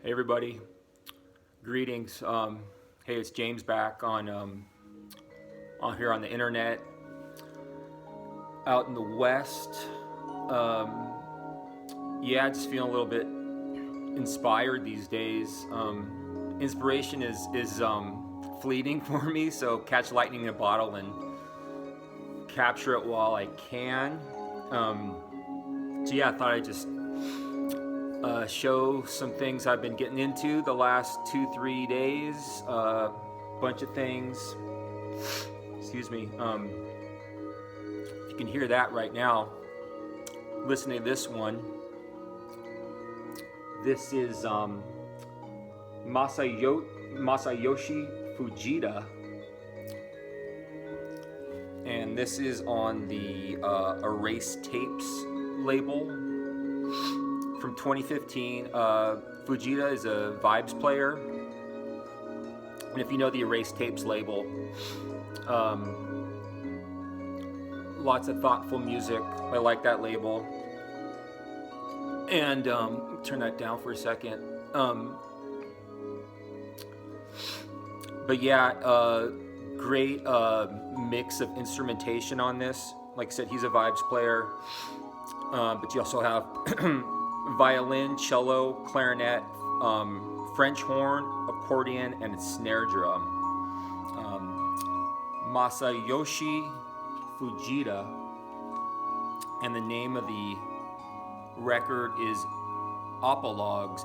Hey everybody, greetings. Hey, it's James back on here on the internet, out in the West. Yeah, just feeling a little bit inspired these days. Inspiration is fleeting for me, so catch lightning in a bottle and capture it while I can. So yeah, I thought I'd just show some things I've been getting into the last 2-3 days. Bunch of things. Excuse me. If you can hear that right now, listening to this one. This is Masayoshi Fujita, and this is on the Erase Tapes label from 2015. Fujita is a vibes player, and if you know the Erase Tapes label, lots of thoughtful music. I like that label. And turn that down for a second. But yeah, great mix of instrumentation on this. Like I said, he's a vibes player, but you also have violin, cello, clarinet, French horn, accordion, and a snare drum. Masayoshi Fujita, and the name of the record is Apologues,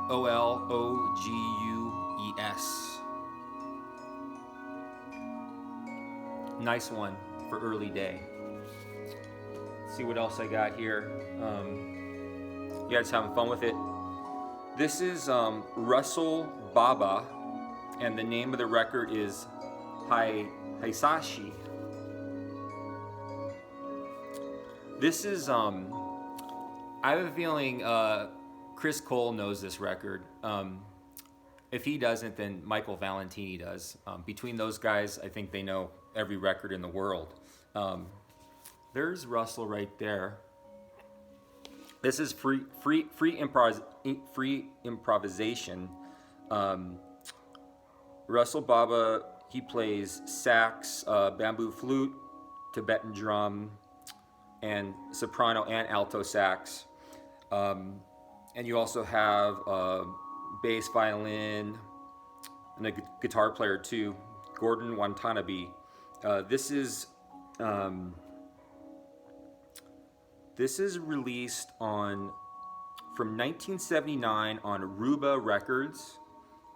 Apologues. Nice one for early day. Let's see what else I got here. Yeah, just having fun with it. This is Russell Baba, and the name of the record is Haisashi. This is I have a feeling Chris Cole knows this record. If he doesn't, then Michael Valentini does. Between those guys, I think they know every record in the world. There's Russell right there. This is free improvisation. Russell Baba, he plays sax, bamboo flute, Tibetan drum, and soprano and alto sax. And you also have bass violin and a guitar player too, Gordon Watanabe. This is released from 1979 on Aruba Records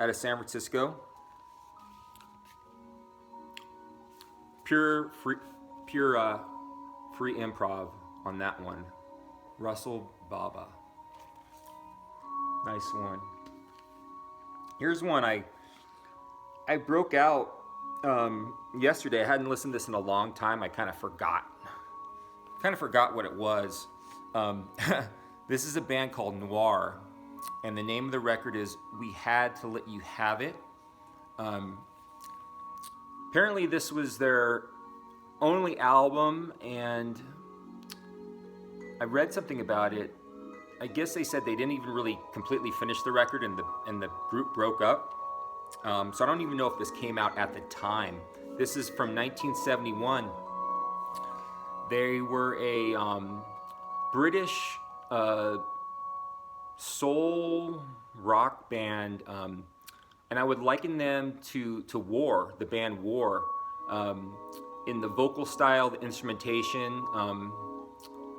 out of San Francisco. Pure free improv on that one. Russell Baba. Nice one. Here's one I broke out yesterday. I hadn't listened to this in a long time. I kind of forgot what it was. This is a band called Noir, and the name of the record is We Had to Let You Have It. Apparently this was their only album, and I read something about it. I guess they said they didn't even really completely finish the record, and the group broke up. So I don't even know if this came out at the time. This is from 1971. They were a British soul rock band, and I would liken them to War, the band War, in the vocal style, the instrumentation.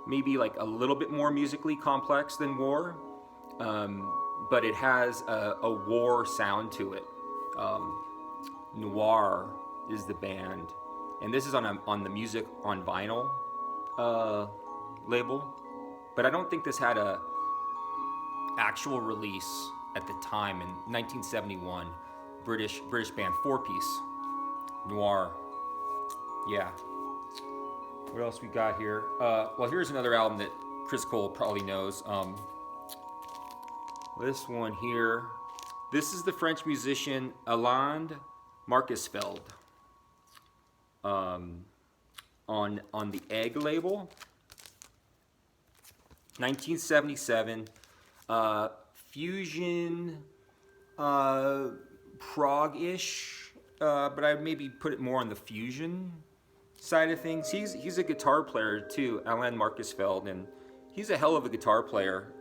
Maybe like a little bit more musically complex than War, but it has a War sound to it. Noir is the band, and this is on the Music on Vinyl label, but I don't think this had a actual release at the time in 1971. British band, 4-piece, Noir. Yeah. What else we got here? Well, here's another album that Chris Cole probably knows. This one here. This is the French musician Alain Marcusfeld. On the Egg label. 1977. fusion, prog-ish, but I maybe put it more on the fusion side of things. He's a guitar player too, Alan Marcusfeld, and he's a hell of a guitar player.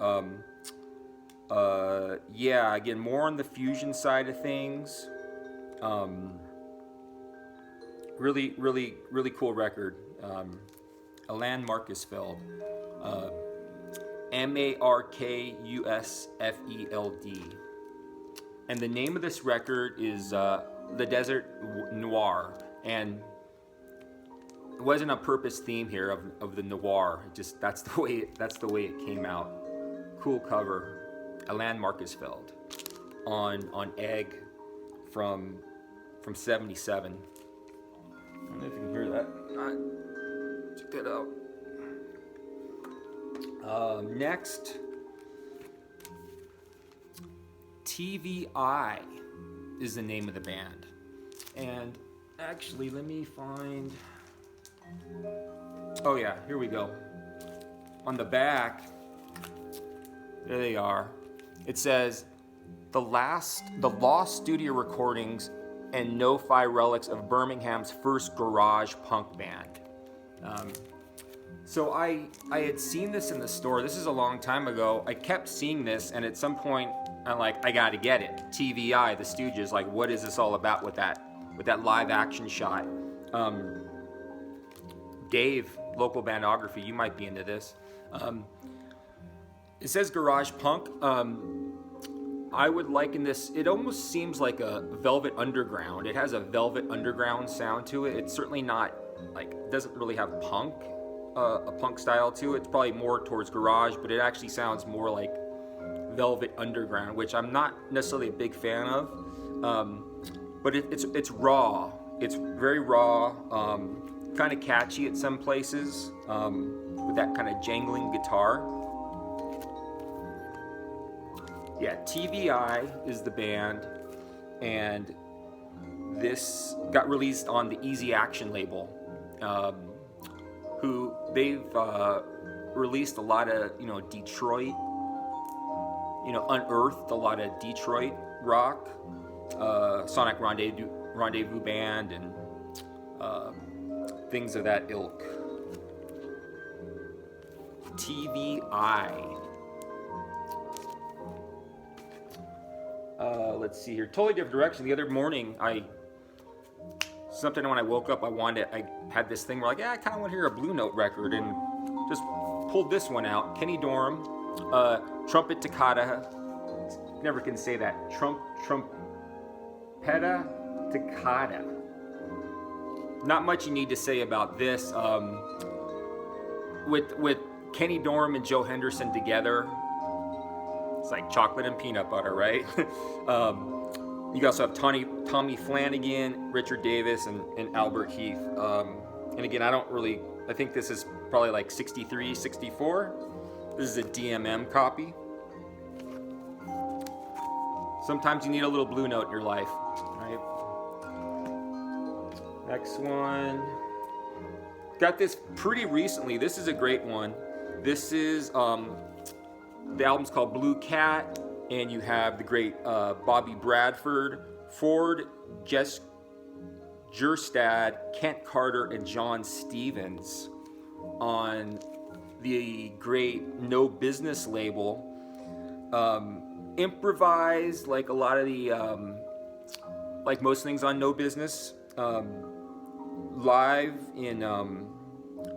Yeah, again, more on the fusion side of things. Really, really, really cool record. Alan Marcusfeld. Markusfeld. And the name of this record is The Desert Noir. And it wasn't a purpose theme here of the noir. Just that's the way it came out. Cool cover. Alan Marcusfeld on Egg from 77. I don't know if you can hear that. Check that out. Next, TVI is the name of the band. And actually, let me find... Oh yeah, here we go. On the back, there they are. It says, the lost studio recordings and no-fi relics of Birmingham's first garage punk band. So I had seen this in the store. This is a long time ago. I kept seeing this, and at some point, I'm like, I gotta get it. TVI, the Stooges, like, what is this all about with that live action shot? Dave, local bandography, you might be into this. It says garage punk. I would liken this, it almost seems like a Velvet Underground. It has a Velvet Underground sound to it. It's certainly not, like, doesn't really have a punk style to it. It's probably more towards garage, but it actually sounds more like Velvet Underground, which I'm not necessarily a big fan of. But it's raw. It's very raw, kind of catchy at some places, with that kind of jangling guitar. Yeah, TVI is the band, and this got released on the Easy Action label, who they've released a lot of, Detroit, unearthed a lot of Detroit rock, Sonic Rendezvous Band, and things of that ilk. TVI. Let's see here. Totally different direction. The other morning, when I woke up, I had this thing where, I kind of want to hear a Blue Note record, and just pulled this one out. Kenny Dorham, Trumpet Toccata. Never can say that. Trumpeta Toccata. Not much you need to say about this. With Kenny Dorham and Joe Henderson together, it's like chocolate and peanut butter, right? You also have Tommy Flanagan, Richard Davis, and Albert Heath. And again, I think this is probably like 63, 64. This is a DMM copy. Sometimes you need a little Blue Note in your life, right? Next one. Got this pretty recently. This is a great one. This is, the album's called Blue Cat, and you have the great Bobby Bradford, Ford Jerstad, Kent Carter, and John Stevens on the great No Business label. Improvised, like a lot of the, like most things on No Business,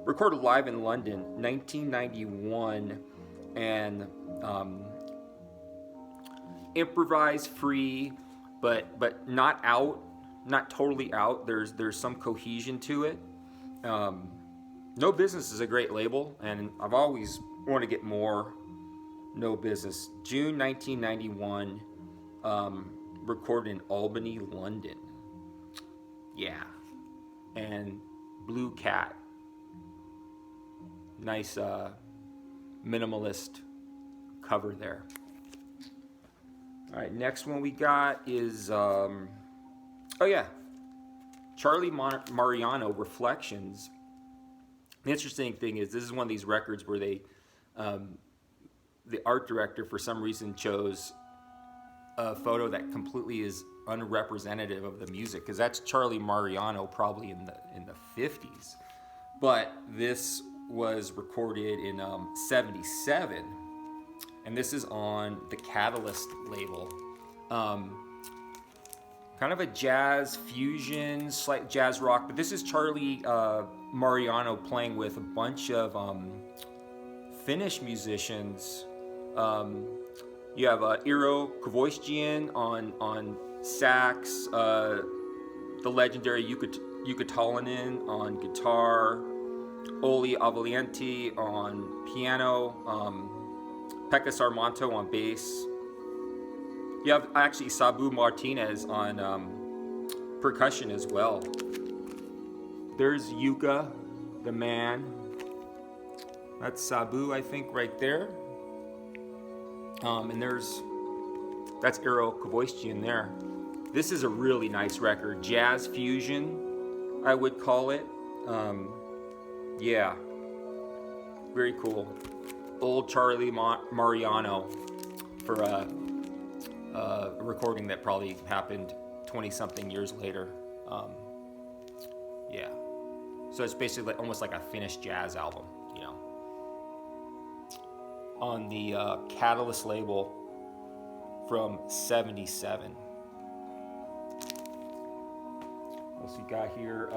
recorded live in London, 1991, and improvised free, but not totally out. There's some cohesion to it. No Business is a great label, and I've always wanted to get more No Business. June 1991, recorded in Albany, London. Yeah, and Blue Cat. Nice minimalist cover there. All right, next one we got is, Charlie Mariano, Reflections. The interesting thing is this is one of these records where they the art director for some reason chose a photo that completely is unrepresentative of the music, because that's Charlie Mariano probably in the 50s, but this was recorded in 77, and this is on the Catalyst label. Kind of a jazz fusion, slight jazz rock, but this is Charlie Mariano playing with a bunch of Finnish musicians. You have Eero Koivuisten on sax, the legendary Jukka Talonen on guitar, Olli Avalienti on piano, Pekka Sarmanto on bass. You have actually Sabu Martinez on percussion as well. There's Jukka, the man. That's Sabu, I think, right there. And that's Eero Koivuisten there. This is a really nice record. Jazz fusion, I would call it. Yeah, very cool. Old Charlie Mariano for a recording that probably happened 20-something years later. Yeah, so it's basically almost like a Finnish jazz album, you know. On the Catalyst label from 77. What else we got here?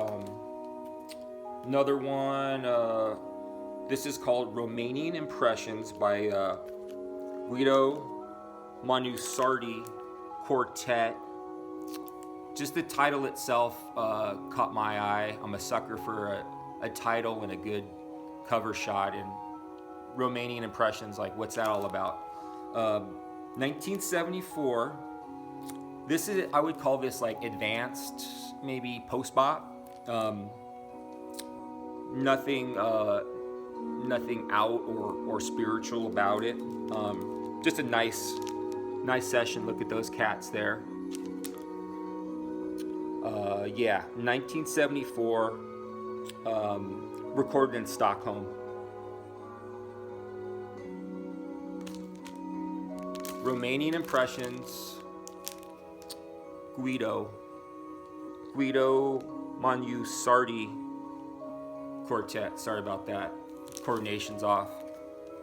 Another one. This is called Romanian Impressions by Guido Manusardi Quartet. Just the title itself caught my eye. I'm a sucker for a title and a good cover shot, and Romanian Impressions, like, what's that all about? 1974. This is, I would call this like advanced, maybe post-bop. Nothing out or spiritual about it. Just a nice session. Look at those cats there. 1974. Recorded in Stockholm. Romanian Impressions, Guido Manusardi Quartet. Sorry about that. Coordination's off.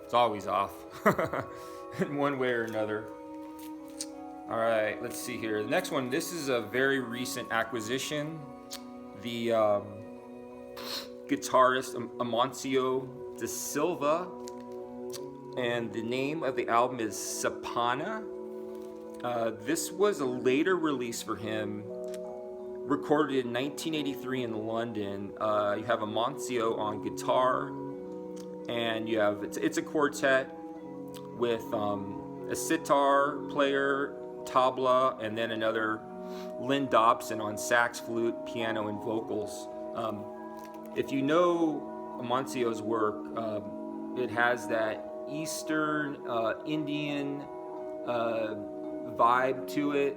It's always off in one way or another. All right, let's see here. The next one, this is a very recent acquisition. The guitarist Amancio D'Silva, and the name of the album is Sapana. This was a later release for him, recorded in 1983 in London. You have Amancio on guitar, and you have it's a quartet with a sitar player, tabla, and then another Lynn Dobson on sax, flute, piano, and vocals. If you know Amancio's work, it has that Eastern Indian vibe to it.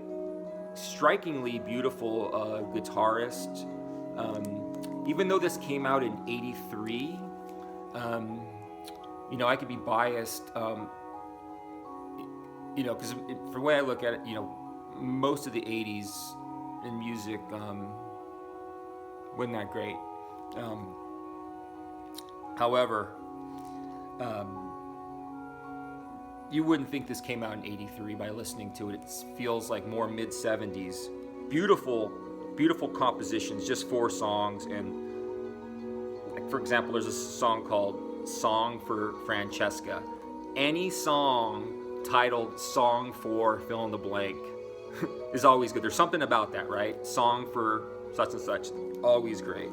Strikingly beautiful guitarist. Even though this came out in '83, you know, I could be biased, you know, because for the way I look at it, you know, most of the '80s in music wasn't that great. However, you wouldn't think this came out in '83 by listening to it. It feels like more mid-'70s. Beautiful, beautiful compositions, just 4 songs. And like, for example, there's a song called Song for Francesca. Any song titled Song for fill in the blank is always good. There's something about that, right? Song for such and such, always great.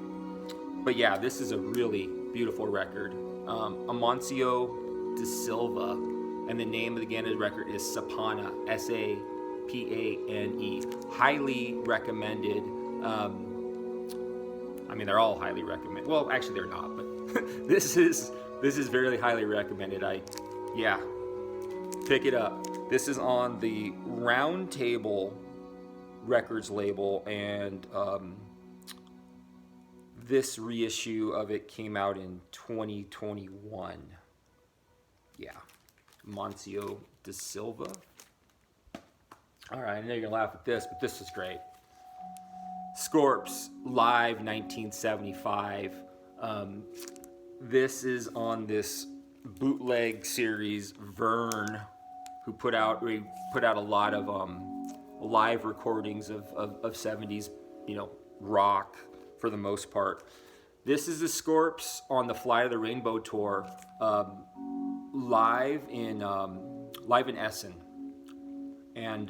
But yeah, this is a really beautiful record. Amancio D'Silva, and the name of the record is Sapana, Sapane. Highly recommended. I mean, they're all highly recommended. Well, actually, they're not, but this is very highly recommended. Pick it up. This is on the Round Table Records label, and this reissue of it came out in 2021. Yeah. Amancio D'Silva. All right, I know you're gonna laugh at this, but this is great. Scorps Live 1975. This is on this bootleg series. Vern, who put out a lot of live recordings of 70s, rock for the most part. This is the Scorps on the Flight of the Rainbow tour, live in Essen, and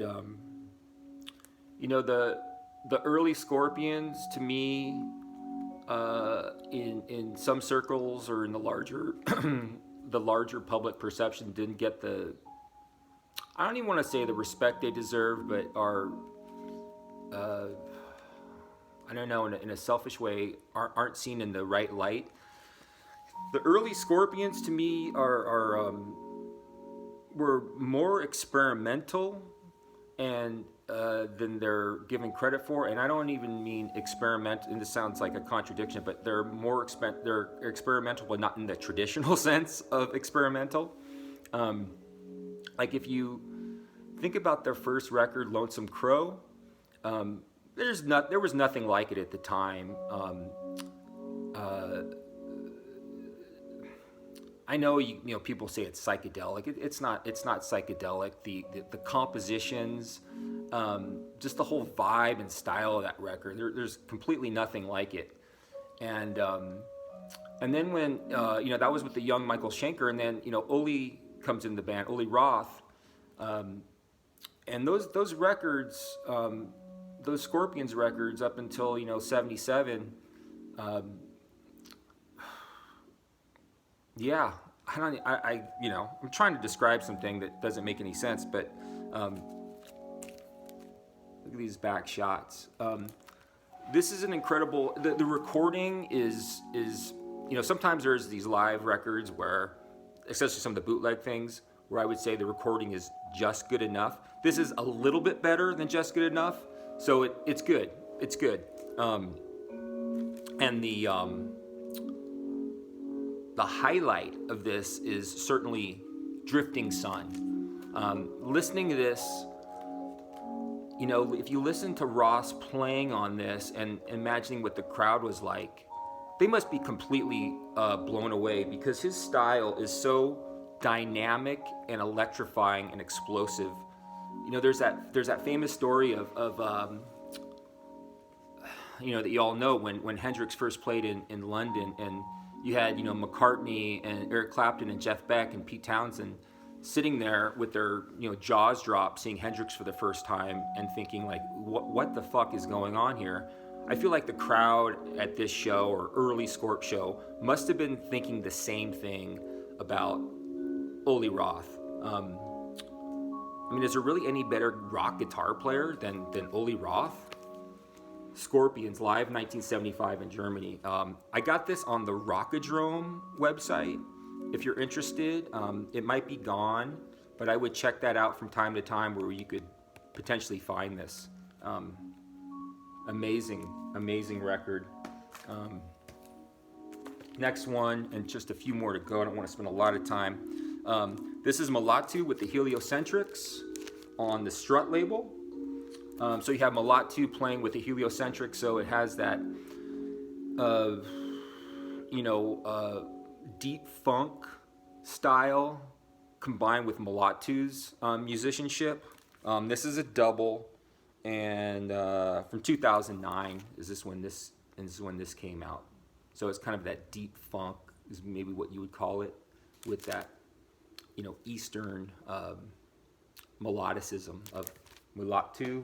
the early Scorpions, to me, in some circles or in the larger the larger public perception, didn't get the, I don't even want to say the respect they deserve, but are I don't know, in a selfish way, aren't seen in the right light. The early Scorpions, to me, were more experimental and than they're given credit for. And I don't even mean experiment, and this sounds like a contradiction, but they're they're experimental, but not in the traditional sense of experimental. Like if you think about their first record, Lonesome Crow, there was nothing like it at the time. I know people say it's psychedelic. It's not psychedelic. The compositions, just the whole vibe and style of that record. There's completely nothing like it. And then when that was with the young Michael Schenker, and then Ole comes in the band, Ole Roth, and those records, those Scorpions records up until 77. Yeah, I'm trying to describe something that doesn't make any sense, but look at these back shots. This is an incredible. The recording is sometimes there's these live records where, especially some of the bootleg things, where I would say the recording is just good enough. This is a little bit better than just good enough, so it's good. It's good, and the highlight of this is certainly Drifting Sun. Listening to this, if you listen to Ross playing on this and imagining what the crowd was like, they must be completely blown away, because his style is so dynamic and electrifying and explosive. There's that famous story of that you all know, when Hendrix first played in London, and you had McCartney and Eric Clapton and Jeff Beck and Pete Townsend sitting there with their jaws dropped, seeing Hendrix for the first time and thinking like, what the fuck is going on here? I feel like the crowd at this show, or early Scorp show, must have been thinking the same thing about Ole Roth. Is there really any better rock guitar player than Ole Roth? Scorpions Live 1975 in Germany. I got this on the Rockadrome website. If you're interested, it might be gone, but I would check that out from time to time, where you could potentially find this. Amazing record. Next one, and just a few more to go. I don't want to spend a lot of time. This is Mulatu with the Heliocentrics on the Strut label. So you have Mulatu playing with the Heliocentric, so it has that, deep funk style combined with Mulatu's musicianship. This is a double, and from 2009 is when this came out. So it's kind of that deep funk is maybe what you would call it, with that, Eastern melodicism of Mulatu.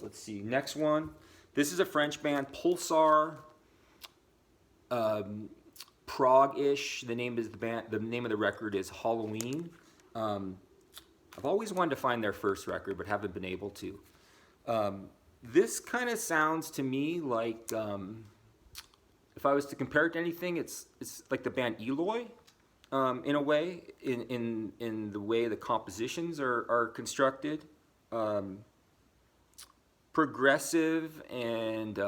Let's see, next one. This is a French band, Pulsar, prog-ish. The name of the record is Halloween. I've always wanted to find their first record, but haven't been able to. This kind of sounds to me like, if I was to compare it to anything, it's like the band Eloy, in a way, in the way the compositions are constructed. Progressive and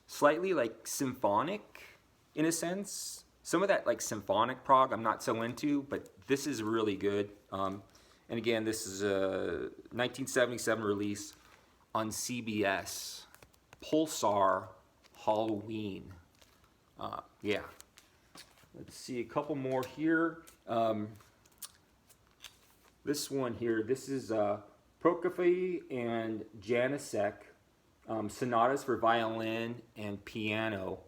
slightly like symphonic in a sense. Some of that like symphonic prog I'm not so into, but this is really good. And again, this is a 1977 release on CBS, Pulsar Halloween. Yeah. Let's see a couple more here. This one here, this is Prokofiev and Janicek, sonatas for violin and piano.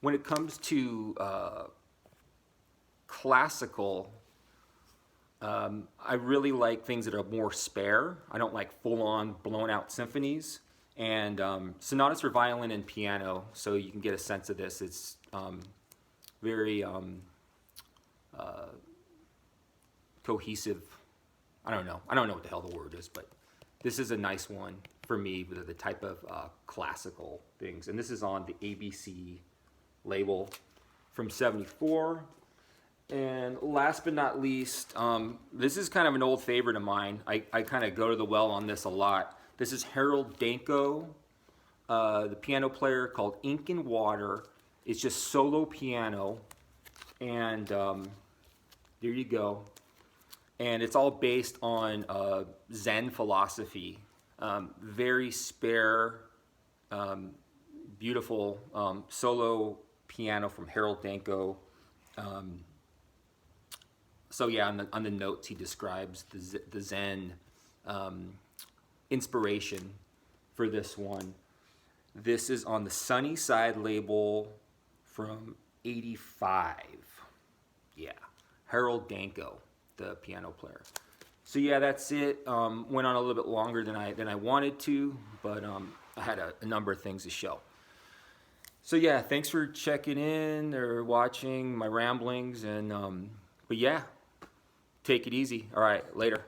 When it comes to classical, I really like things that are more spare. I don't like full-on, blown-out symphonies. And sonatas for violin and piano, so you can get a sense of this. It's very cohesive. I don't know what the hell the word is, but this is a nice one for me with the type of classical things. And this is on the ABC label from '74. And last but not least, this is kind of an old favorite of mine. I kind of go to the well on this a lot. This is Harold Danko, the piano player, called Ink and Water. It's just solo piano. And there you go. And it's all based on Zen philosophy. Very spare, beautiful solo piano from Harold Danko. So yeah, on the notes he describes the Zen inspiration for this one. This is on the Sunny Side label from '85. Yeah, Harold Danko, the piano player. So yeah, that's it. Went on a little bit longer than I wanted to, but I had a number of things to show. So yeah, thanks for checking in or watching my ramblings, and but yeah, take it easy. All right, later.